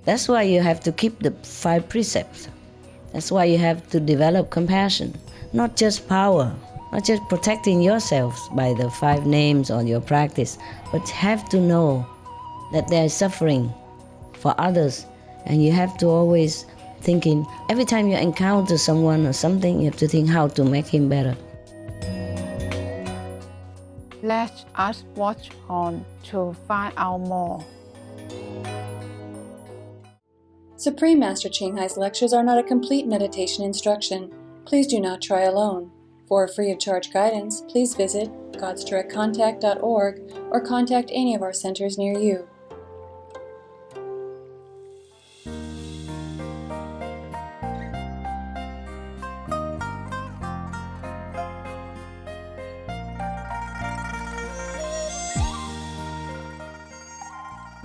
That's why you have to keep the 5 precepts. That's why you have to develop compassion, not just power, not just protecting yourselves by the 5 names or your practice, but have to know that there is suffering for others, and you have to always thinking, every time you encounter someone or something, you have to think how to make him better. Let us watch on to find out more. Supreme Master Ching Hai's lectures are not a complete meditation instruction. Please do not try alone. For free of charge guidance, please visit godsdirectcontact.org or contact any of our centers near you.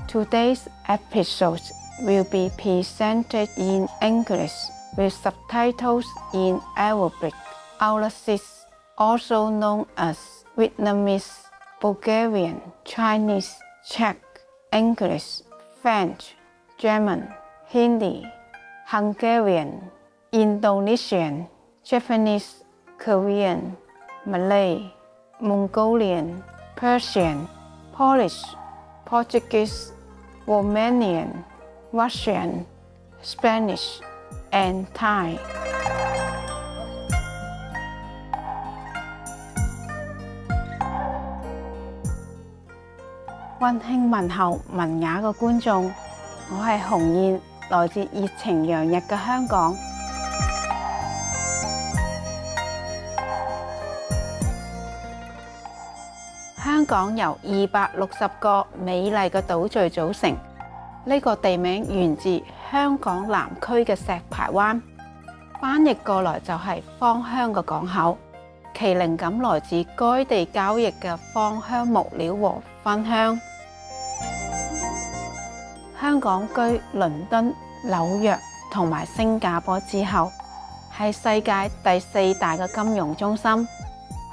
Today's episode will be presented in English with subtitles in Arabic, Australis, also known as Vietnamese, Bulgarian, Chinese, Czech, English, French, German, Hindi, Hungarian, Indonesian, Japanese, Korean, Malay, Mongolian, Persian, Polish, Portuguese, Romanian, Russian, Spanish, and Thai. 溫馨問候文雅嘅觀眾，我係洪燕，來自熱情洋溢嘅香港。香港由260個美麗嘅島嶼組成，呢個地名源自香港南區嘅石排灣，翻譯過來就係芳香嘅港口，其靈感來自該地交易嘅芳香木料和芬香。香港居倫敦、紐約同埋新加坡之後，係世界第4大嘅金融中心。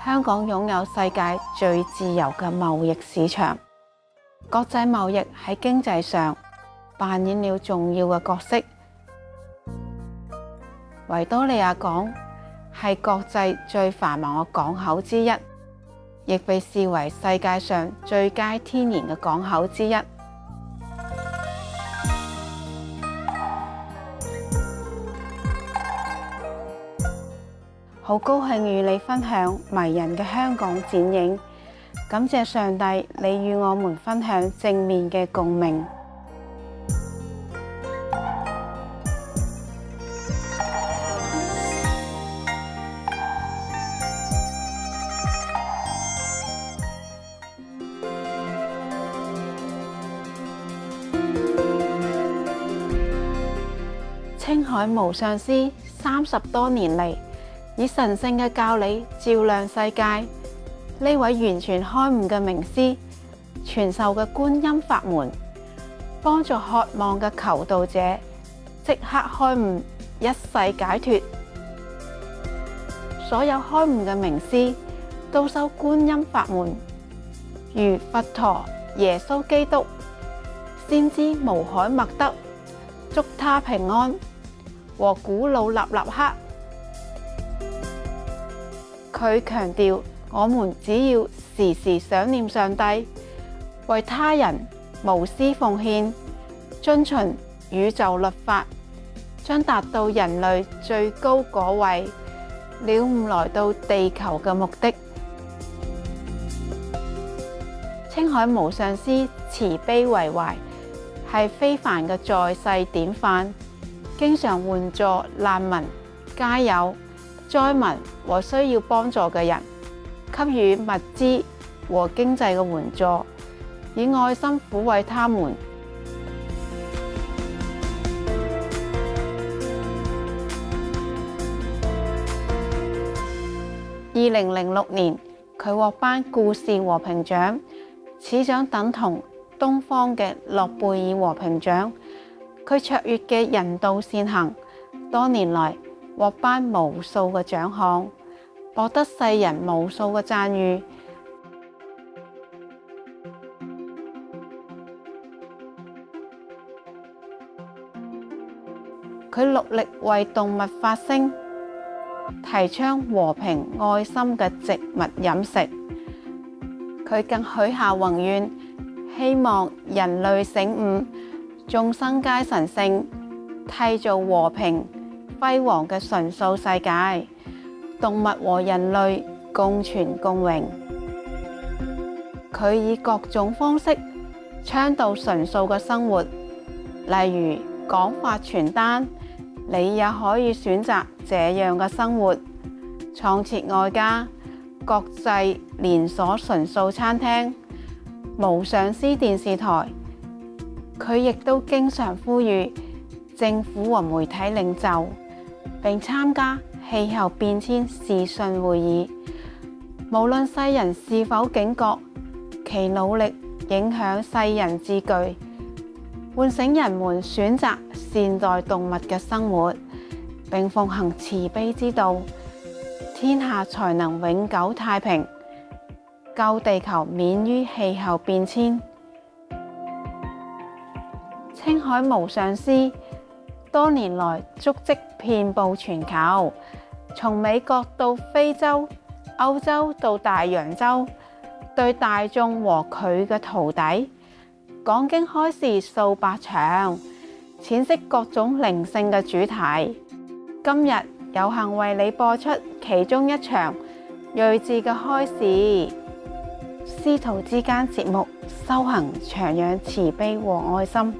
香港擁有世界最自由嘅貿易市場，國際貿易喺經濟上扮演了重要嘅角色。維多利亞港係國際最繁忙嘅港口之一，亦被視為世界上最佳天然嘅港口之一。好高興與你分享迷人嘅香港剪影，感謝上帝，你與我們分享正面嘅共鳴。青海無上師30多年嚟，以神聖嘅教理照亮世界，呢位完全開悟嘅名師，傳授嘅觀音法門，幫助渴望嘅求道者即刻開悟，一世解脫。所有開悟嘅名師都修觀音法門，如佛陀、耶穌基督，先知無海默德、祝他平安和古魯納納克。佢強調，我們只要時時想念上帝，為他人無私奉獻，遵循宇宙律法，將達到人類最高果位，了悟來到地球嘅目的。青海無上師慈悲為懷，係非凡嘅在世典範，經常援助難民、街友、災民和需要幫助嘅人，給予物資和經濟嘅援助，以愛心撫慰他們。2006年，佢獲頒故事和平獎，此獎等同東方嘅諾貝爾和平獎。佢卓越嘅人道善行，多年來獲頒無數嘅獎項，博得世人無數嘅讚譽。佢努力為動物發聲，提倡和平愛心嘅植物飲食。佢更許下宏願，希望人類醒悟，眾生皆神聖，締造和平輝煌嘅純素世界，動物和人類共存共榮。佢以各種方式倡導純素嘅生活，例如廣發傳單，你也可以選擇這樣嘅生活；創設愛家、國際連鎖純素餐廳、無上師電視台。佢亦都經常呼籲政府和媒體領袖，並參加氣候變遷視訊會議。無論世人是否警覺，其努力影響世人自具，喚醒人們選擇善待動物嘅生活，並奉行慈悲之道，天下才能永久太平，救地球免於氣候變遷。青海無上師多年來足跡遍佈全球，從美國到非洲、歐洲到大洋洲，對大眾和佢嘅徒弟講經開示數百場，闡釋各種靈性嘅主題。今日有幸為你播出其中一場睿智嘅開示。師徒之間節目修行長養慈悲和愛心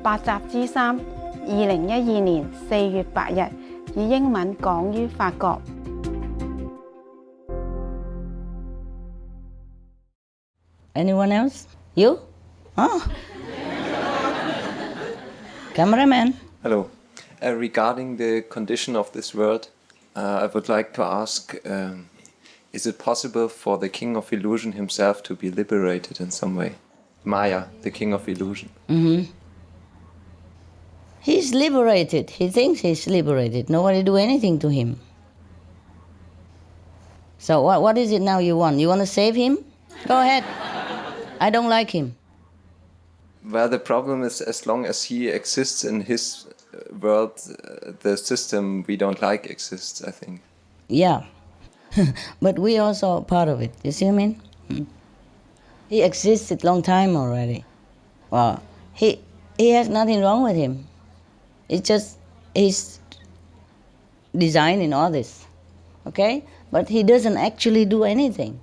8集之3 2012年4月8日以英文講於法國。Anyone else? You? Oh. Cameraman. Hello. Regarding the condition of this world, I would like to ask, is it possible for the king of illusion himself to be liberated in some way? Maya, the king of illusion. Mm-hmm. He's liberated. He thinks he's liberated. Nobody do anything to him. So what is it now you want? You want to save him? Go ahead. I don't like him. Well, the problem is, as long as he exists in his world, the system we don't like exists, I think. Yeah. But we also are part of it. You see what I mean? He existed long time already. Well, he has nothing wrong with him. It's just his design in all this. Okay? But he doesn't actually do anything.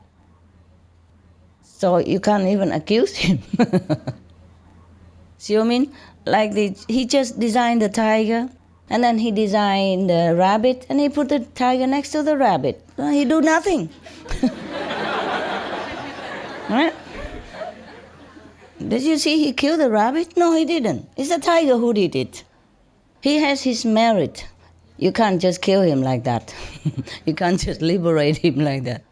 So you can't even accuse him. See what I mean? Like he just designed the tiger, and then he designed the rabbit, and he put the tiger next to the rabbit. Well, he do nothing. Right? Did you see he killed the rabbit? No, he didn't. It's the tiger who did it. He has his merit. You can't just kill him like that. You can't just liberate him like that.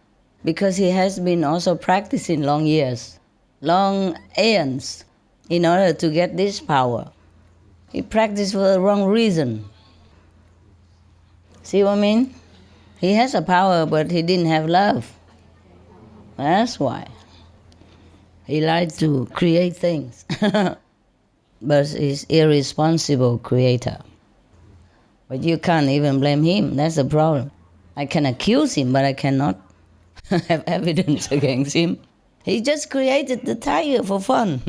Because he has been also practicing long years, long aeons, in order to get this power. He practiced for the wrong reason. See what I mean? He has a power, but he didn't have love. That's why. He liked to create things. But he's irresponsible creator. But you can't even blame him. That's the problem. I can accuse him, but I cannot have evidence against him. He just created the tiger for fun.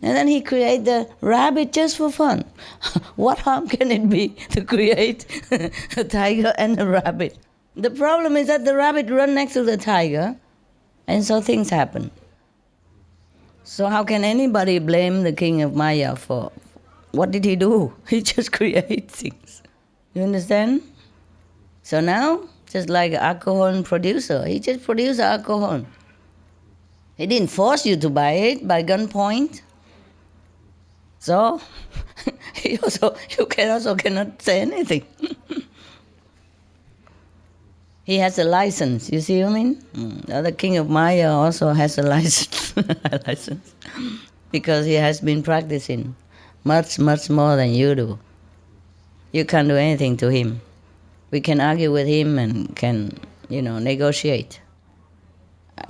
And then he created the rabbit just for fun. What harm can it be to create a tiger and a rabbit? The problem is that the rabbit runs next to the tiger, and so things happen. So how can anybody blame the king of Maya for what did he do? He just creates things. You understand? So now, just like an alcohol producer, he just produced alcohol. He didn't force you to buy it by gunpoint. So you cannot say anything. He has a license, you see what I mean? The other king of Maya also has a license, because he has been practicing much, much more than you do. You can't do anything to him. We can argue with him and can, negotiate,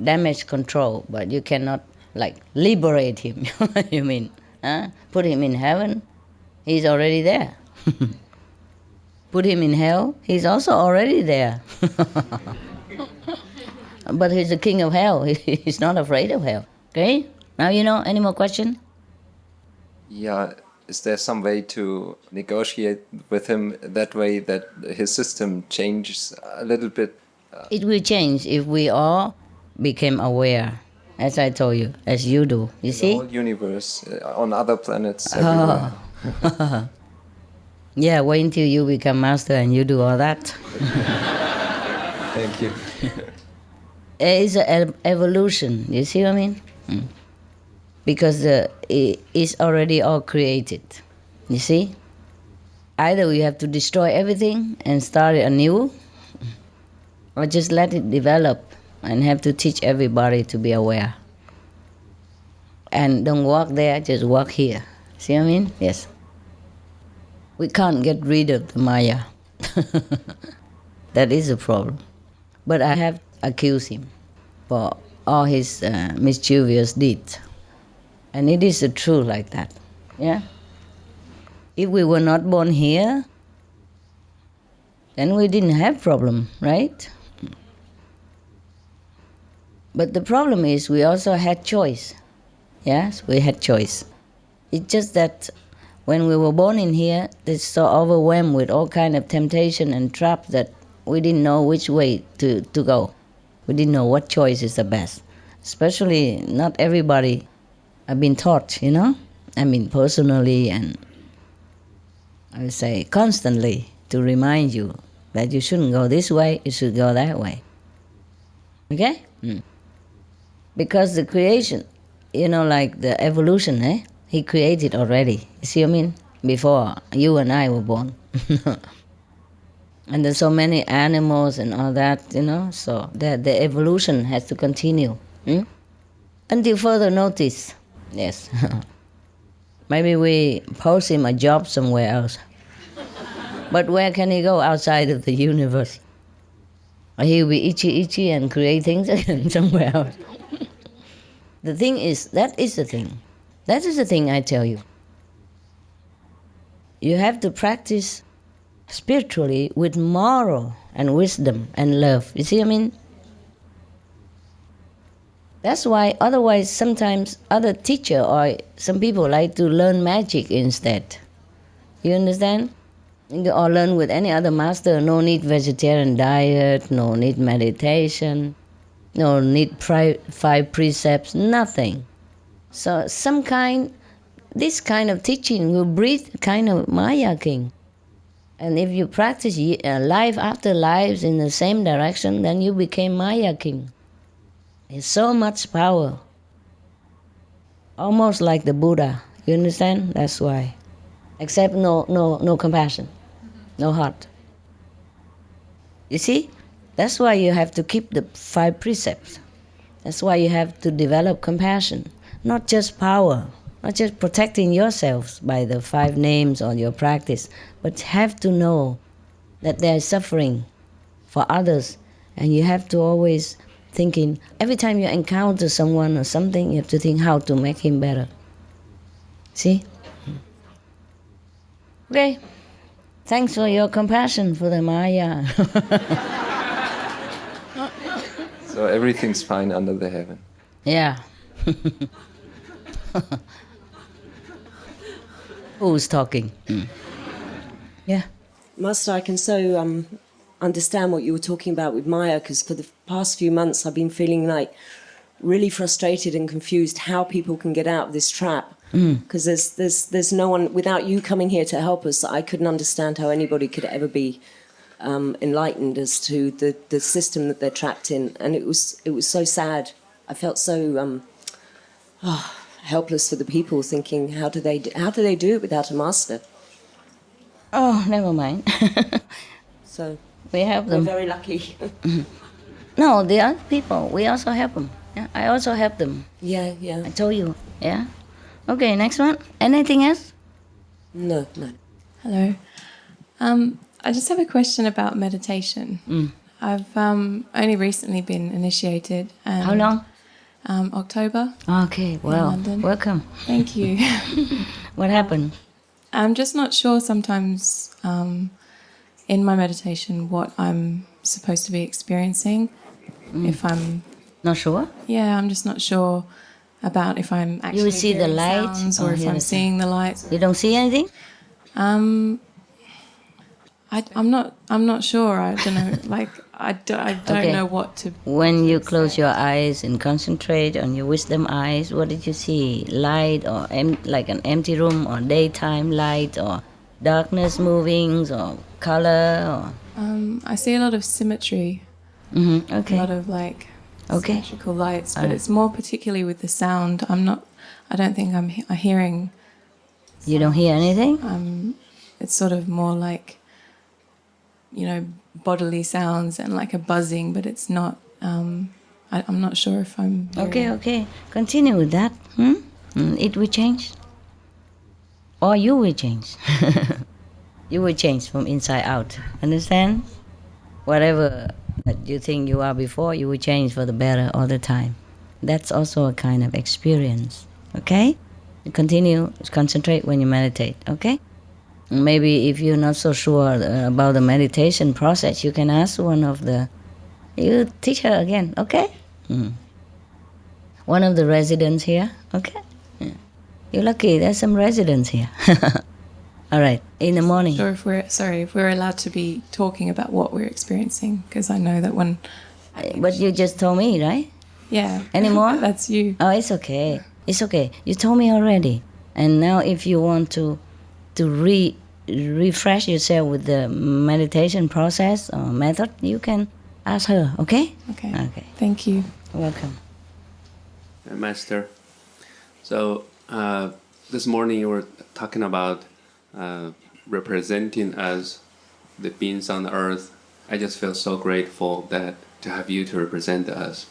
damage control, but you cannot, liberate him, you mean? Put him in heaven? He's already there. put him in hell, he's also already there. But he's the king of hell. He's not afraid of hell. Okay? Now you know. Any more question? Yeah, is there some way to negotiate with him that way that his system changes a little bit? It will change if we all became aware, as I told you, as you do. You The see? whole universe, on other planets, everywhere. Yeah, wait until you become master and you do all that. Thank you. It's an evolution. You see what I mean? Because it's already all created. You see? Either we have to destroy everything and start it anew, or just let it develop and have to teach everybody to be aware. And don't walk there, just walk here. See what I mean? Yes. We can't get rid of the Maya. That is a problem. But I have accused him for all his mischievous deeds. And it is true like that. Yeah? If we were not born here, then we didn't have problem, right? But the problem is we also had choice. Yes, we had choice. It's just that when we were born in here, it's so overwhelmed with all kind of temptation and traps that we didn't know which way to go. We didn't know what choice is the best. Especially not everybody have been taught, you know? I mean, personally and I would say constantly to remind you that you shouldn't go this way, you should go that way. Okay? Because the creation, you know, like the evolution, he created already. You see what I mean? Before you and I were born. And there's so many animals and all that, you know, so the evolution has to continue. Until further notice. Yes. Maybe we post him a job somewhere else. But where can he go outside of the universe? Or he'll be itchy and create things again somewhere else. The thing is, that is the thing. That is the thing I tell you. You have to practice spiritually with moral and wisdom and love. You see what I mean? That's why otherwise sometimes other teacher or some people like to learn magic instead. You understand? Or learn with any other master. No need vegetarian diet, no need meditation, no need 5 precepts, nothing. So this kind of teaching will breed kind of Maya king. And if you practice life after lives in the same direction, then you became Maya king. It's so much power. Almost like the Buddha. You understand? That's why. Except no compassion. No heart. You see? That's why you have to keep the 5 precepts. That's why you have to develop compassion. Not just power. Not just protecting yourselves by the 5 names or your practice. But have to know that there is suffering for others. And you have to always thinking, every time you encounter someone or something, you have to think how to make him better. See? Okay. Thanks for your compassion for the Maya. So everything's fine under the heaven. Yeah. Who's talking? Yeah. Master, I can so understand what you were talking about with Maya, because for the past few months I've been feeling like really frustrated and confused how people can get out of this trap. Because there's no one, without you coming here to help us, I couldn't understand how anybody could ever be enlightened as to the system that they're trapped in. And it was so sad. I felt so helpless for the people, thinking, how do they do it without a master? Oh, never mind. So we help we're them. very lucky. No, the other people, we also help them. Yeah, I also help them. Yeah. I told you. Yeah. Okay, next one. Anything else? No. Hello. I just have a question about meditation. I've only recently been initiated. And, How long? October. Okay, well, London. welcome. Thank you. What happened? I'm just not sure sometimes in my meditation what I'm supposed to be experiencing. If I'm Not sure? Yeah, I'm just not sure about if I'm actually see the hearing light sounds or or if hear I'm the sound? seeing the lights. You don't see anything? I'm not sure. I don't know. Like I don't Okay. know what to. When you close your eyes and concentrate on your wisdom eyes, what did you see? Light or like an empty room, or daytime light, or darkness moving, or color, or... I see a lot of symmetry, Okay. a lot of like Okay. symmetrical lights, but it's more particularly with the sound. I don't think I'm hearing. You don't hear anything? It's sort of more like, bodily sounds and like a buzzing, but it's not. I'm not sure if I'm. Hearing. Okay. Continue with that. It will change. Or you will change. You will change from inside out. Understand? Whatever that you think you are before, you will change for the better all the time. That's also a kind of experience. Okay? You continue to concentrate when you meditate. Okay? Maybe if you're not so sure about the meditation process, you can ask one of the... You teach her again. Okay? One of the residents here. Okay? Yeah. You're lucky. There's some residents here. All right. In the morning. Sure, if we're allowed to be talking about what we're experiencing, because I know that when. But you just told me, right? Yeah. Any more? That's you. Oh, it's okay. It's okay. You told me already. And now if you want to refresh yourself with the meditation process or method, you can ask her, okay? Okay. Thank you. Welcome. Master. So this morning you were talking about representing us, the beings on the earth. I just feel so grateful that to have you to represent us,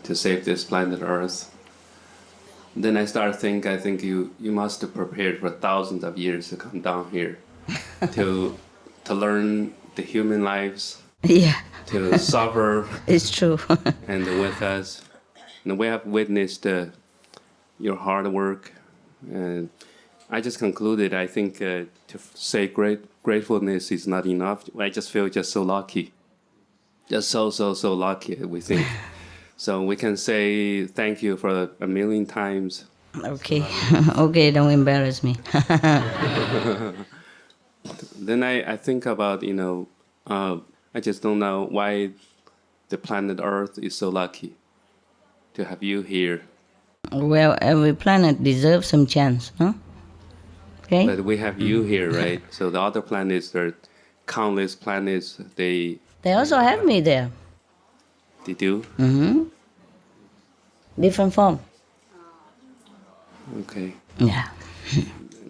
to save this planet Earth. Then I start think. I think you must have prepared for thousands of years to come down here, to learn the human lives, Yeah, to suffer, it's true. and with us. And we have witnessed your hard work. And I just concluded, I think to say gratefulness is not enough. I just feel just so lucky. Just so lucky, we think. So we can say thank you for a million times. Okay. Okay, don't embarrass me. Then I think about, I just don't know why the planet Earth is so lucky to have you here. Well, every planet deserves some chance, no? Okay? But we have you here, right? So the other planets, there are countless planets, they also have me there. do? Different form. Okay. Yeah.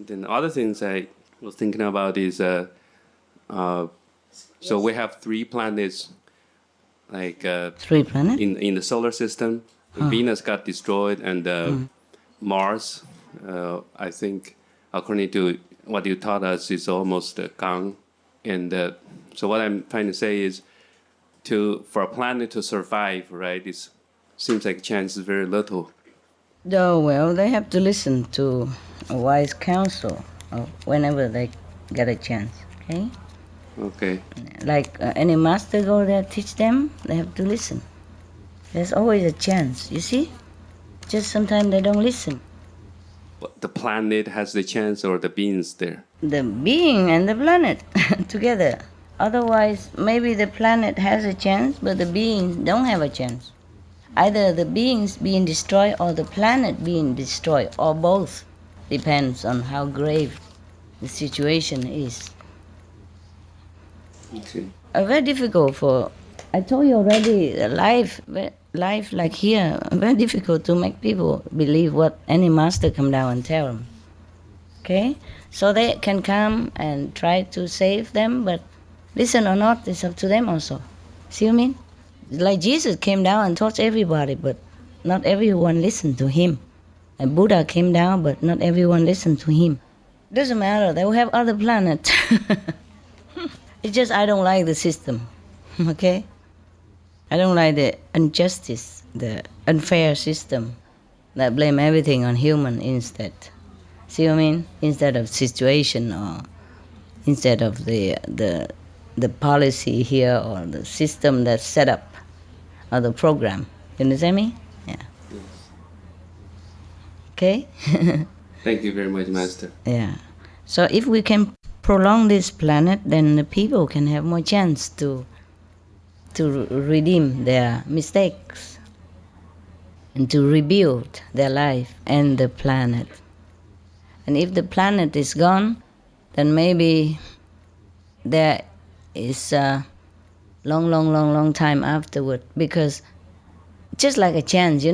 Then the other things I was thinking about is, so we have 3 planets, like 3 planets? in the solar system. Venus got destroyed, and Mars, I think, according to what you taught us, is almost gone. And so what I'm trying to say is, for a planet to survive, right? It seems like chance is very little. Oh, well, they have to listen to a wise counsel whenever they get a chance, okay? Okay. Like any master go there, teach them, they have to listen. There's always a chance, you see? Just sometimes they don't listen. But the planet has the chance, or the beings there? The being and the planet together. Otherwise, maybe the planet has a chance, but the beings don't have a chance. Either the beings being destroyed or the planet being destroyed, or both. Depends on how grave the situation is. Okay. Very difficult for... I told you already, life like here, very difficult to make people believe what any master come down and tell them. Okay? So they can come and try to save them, but listen or not, it's up to them also. See what I mean? Like Jesus came down and taught everybody, but not everyone listened to him. And Buddha came down, but not everyone listened to him. Doesn't matter, they will have other planets. It's just I don't like the system, okay? I don't like the injustice, the unfair system that blame everything on human instead. See what I mean? Instead of situation or instead of the policy here or the system that's set up or the program. You understand me? Yeah. Okay? Thank you very much, Master. Yeah. So if we can prolong this planet, then the people can have more chance to redeem their mistakes and to rebuild their life and the planet. And if the planet is gone, then maybe there is a long time afterward, because just like a chance, you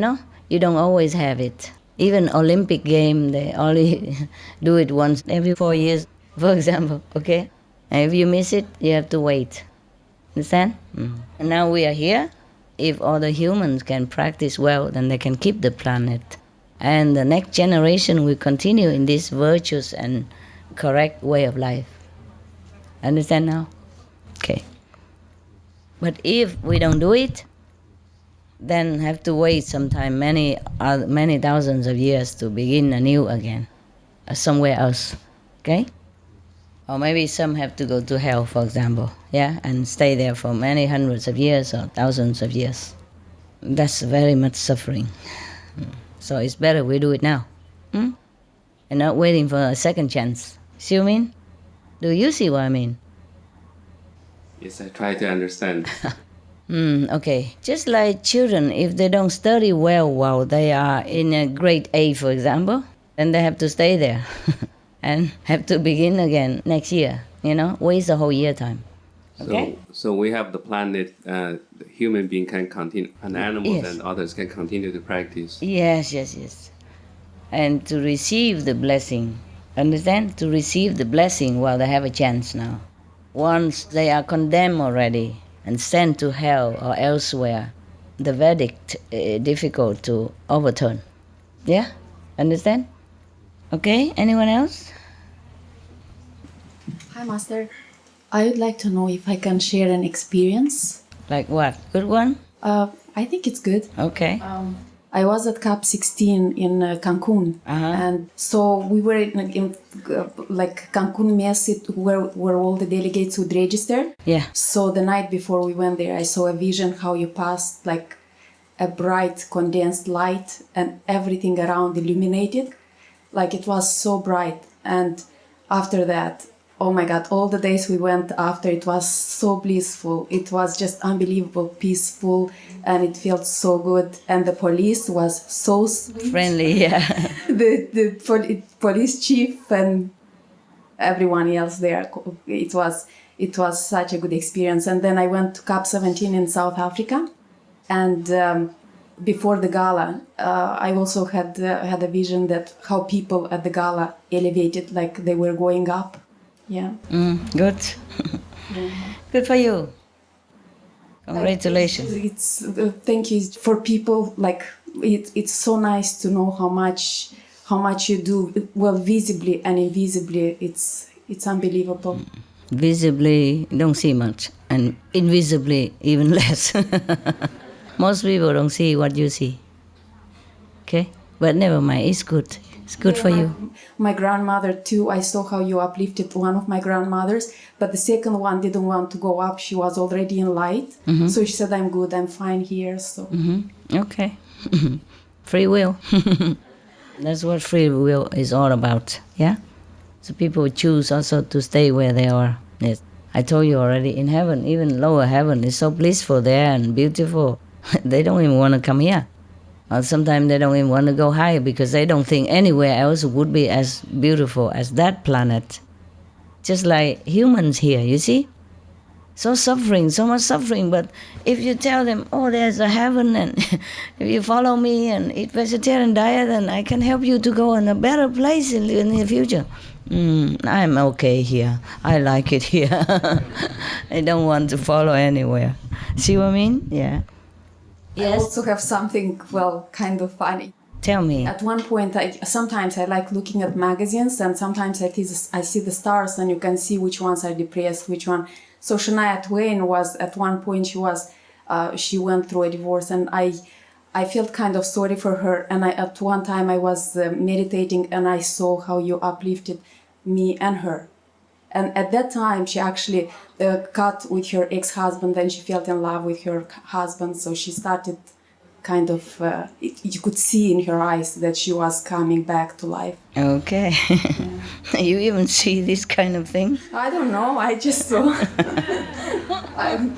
don't always have it. Even Olympic game, they only do it once every 4 years, for example, okay? And if you miss it, you have to wait. Understand? And now we are here. If all the humans can practice well, then they can keep the planet. And the next generation will continue in this virtuous and correct way of life. Understand now? Okay. But if we don't do it, then have to wait sometime many thousands of years to begin anew again, somewhere else, okay? Or maybe some have to go to hell, for example, yeah, and stay there for many hundreds of years or thousands of years. That's very much suffering. So it's better we do it now, and not waiting for a second chance. See what I mean? Do you see what I mean? Yes, I try to understand. Okay. Just like children, if they don't study well while they are in a grade A, for example, then they have to stay there and have to begin again next year, waste the whole year time. Okay? So we have the planet, the human being can continue, and animals Yes. and others can continue to practice. Yes. And to receive the blessing, understand? To receive the blessing while they have a chance now. Once they are condemned already and sent to hell or elsewhere, the verdict is difficult to overturn. Yeah? Understand? Okay, anyone else? Hi, Master. I would like to know if I can share an experience. Like what? Good one? I think it's good. Okay. I was at CAP 16 in Cancun, and so we were in like Cancun Mesa, where all the delegates would register. Yeah. So the night before we went there, I saw a vision how you passed like a bright condensed light and everything around illuminated, like it was so bright. And after that, oh my God, all the days we went after, it was so blissful. It was just unbelievable, peaceful, and it felt so good. And the police was so sweet. Friendly, yeah. the police chief and everyone else there. It was such a good experience. And then I went to CAP 17 in South Africa, and before the gala, I also had a vision that how people at the gala elevated, like they were going up. Yeah. Good. Good for you. Congratulations. It's thank you for people, like it's so nice to know how much you do, well, visibly and invisibly. It's unbelievable. Visibly don't see much, and invisibly even less. Most people don't see what you see. Okay? But never mind, it's good. It's good for you. My grandmother too, I saw how you uplifted one of my grandmothers, but the second one didn't want to go up. She was already in light. So she said, I'm good, I'm fine here. So Okay. Free will. That's what free will is all about. Yeah? So people choose also to stay where they are. Yes. I told you already, in heaven, even lower heaven, is so blissful there and beautiful. They don't even want to come here. Or sometimes they don't even want to go higher because they don't think anywhere else would be as beautiful as that planet. Just like humans here, you see? So much suffering, but if you tell them, oh, there's a heaven, and if you follow me and eat vegetarian diet, then I can help you to go in a better place in the future. I'm okay here. I like it here. I don't want to follow anywhere. See what I mean? Yeah. I also have something, well, kind of funny. Tell me. At one point, sometimes I like looking at magazines, and sometimes I see the stars, and you can see which ones are depressed, which one. So Shania Twain was, at one point, she went through a divorce, and I felt kind of sorry for her. And at one time I was meditating, and I saw how you uplifted me and her. And at that time, she actually cut with her ex-husband, then she fell in love with her husband. So she started kind of, you could see in her eyes that she was coming back to life. Okay. You even see this kind of thing? I don't know, I just saw.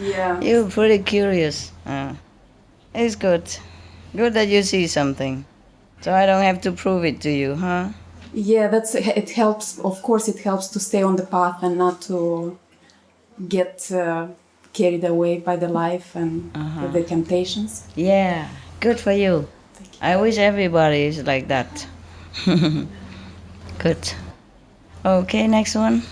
Yeah. You're pretty curious. It's good. Good that you see something. So I don't have to prove it to you, huh? Yeah, it helps. Of course, it helps to stay on the path and not to get carried away by the life and the temptations. Yeah, good for you. I wish everybody is like that. Good. Okay, next one.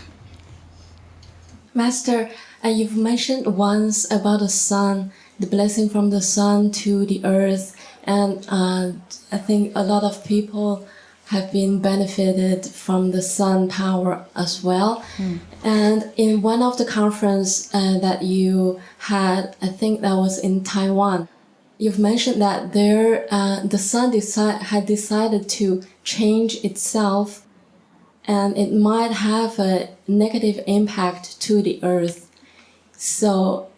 Master, you've mentioned once about the sun, the blessing from the sun to the earth, and I think a lot of people have been benefited from the sun power as well. And in one of the conference that you had, I think that was in Taiwan, you've mentioned that there the sun had decided to change itself, and it might have a negative impact to the earth. So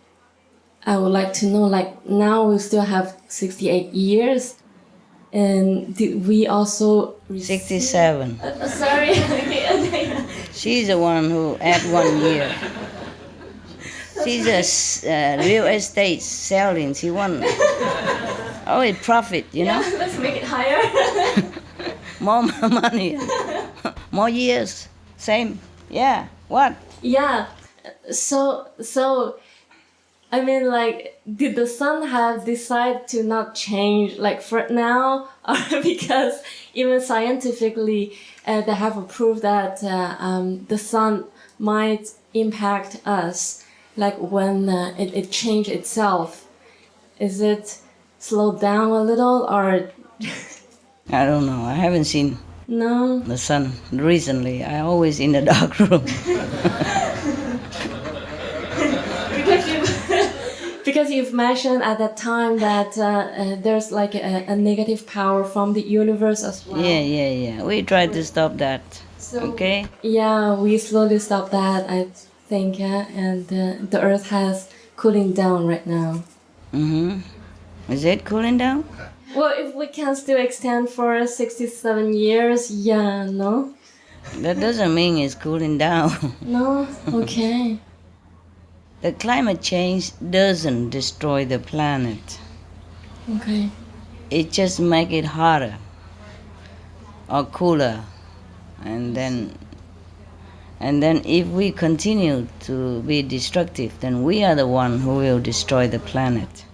I would like to know, like, now we still have 68 years, and did we also 67. sorry. She's the one who had 1 year. She's a real estate selling. She won. Oh, it profit, you know? Let's make it higher. More money. More years. Same. Yeah. What? Yeah. So I mean, like, did the sun have decided to not change, like, for now, or because even scientifically they have proved that the sun might impact us, like when it changed itself? Is it slowed down a little, or? I don't know. I haven't seen No. the sun recently. I always in the dark room. Because you've mentioned at that time that there's like a negative power from the universe as well. Yeah. We try to stop that. So, Okay? yeah, we slowly stopped that, I think, and the earth has cooling down right now. Is it cooling down? Well, if we can still extend for 67 years, yeah, no? That doesn't mean it's cooling down. No? Okay. The climate change doesn't destroy the planet. Okay. It just make it hotter or cooler. And then if we continue to be destructive, then we are the one who will destroy the planet.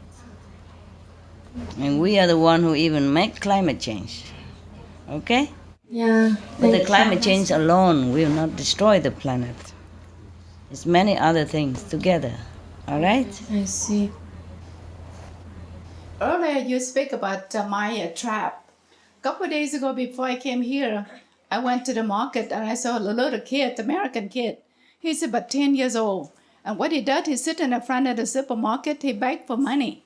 And we are the one who even make climate change. Okay? Yeah. But the climate change alone will not destroy the planet. It's many other things together. All right? I see. Earlier, you speak about my trap. A couple of days ago, before I came here, I went to the market and I saw a little kid, American kid. He's about 10 years old. And what he does, he sit in the front of the supermarket, he begs for money.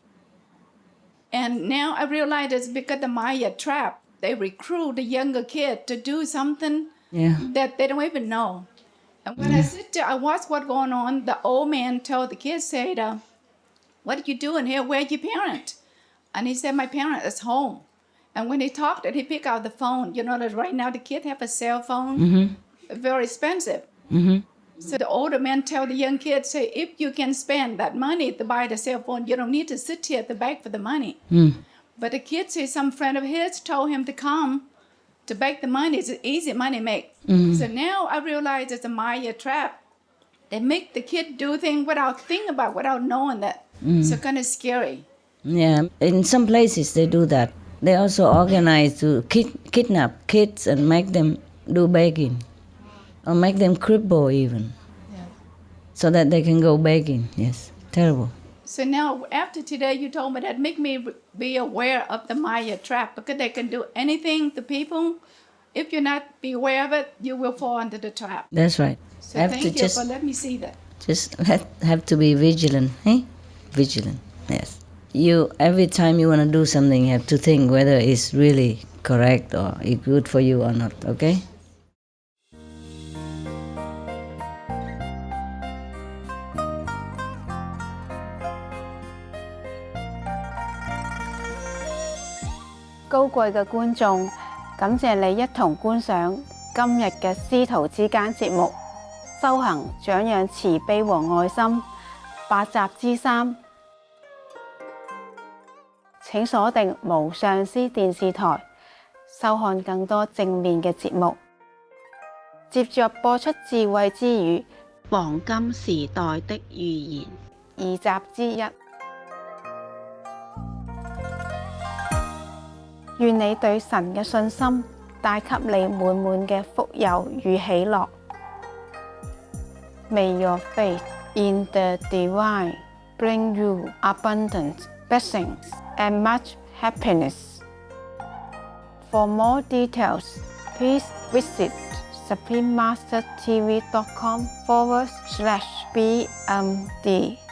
And now I realize it's because of my trap. They recruit the younger kid to do something that they don't even know. And when I sit there, I watch what's going on. The old man told the kid, said, what are you doing here? Where's your parent? And he said, my parent is home. And when he talked, he picked out the phone. You know that right now the kids have a cell phone. Very expensive. So the older man tell the young kid, say, if you can spend that money to buy the cell phone, you don't need to sit here at the bank for the money. But the kid said some friend of his told him to come to beg the money. It's an easy money make. So now I realize it's a Maya trap. They make the kid do things without thinking about, without knowing that. So kind of scary. Yeah, in some places they do that. They also organize to kidnap kids and make them do begging. Or make them cripple even. So that they can go begging. Yes, terrible. So now, after today, you told me that make me be aware of the Maya trap, because they can do anything to people. If you're not be aware of it, you will fall into the trap. That's right. So thank you for letting me see that. Just have to be vigilant, eh? Vigilant, yes. Every time you want to do something, you have to think whether it's really correct or it's good for you or not, okay? 高貴嘅觀眾，感謝你一同觀賞今日嘅師徒之間節目，修行長養慈悲和愛心8集之3。請鎖定無上師電視台，收看更多正面嘅節目。接着播出智慧之語，黃金時代的預言2集之1。願你對神嘅信心帶給你滿滿嘅福佑與喜樂。May your faith in the divine bring you abundant blessings and much happiness. For more details, please visit suprememastertv.com/BMD.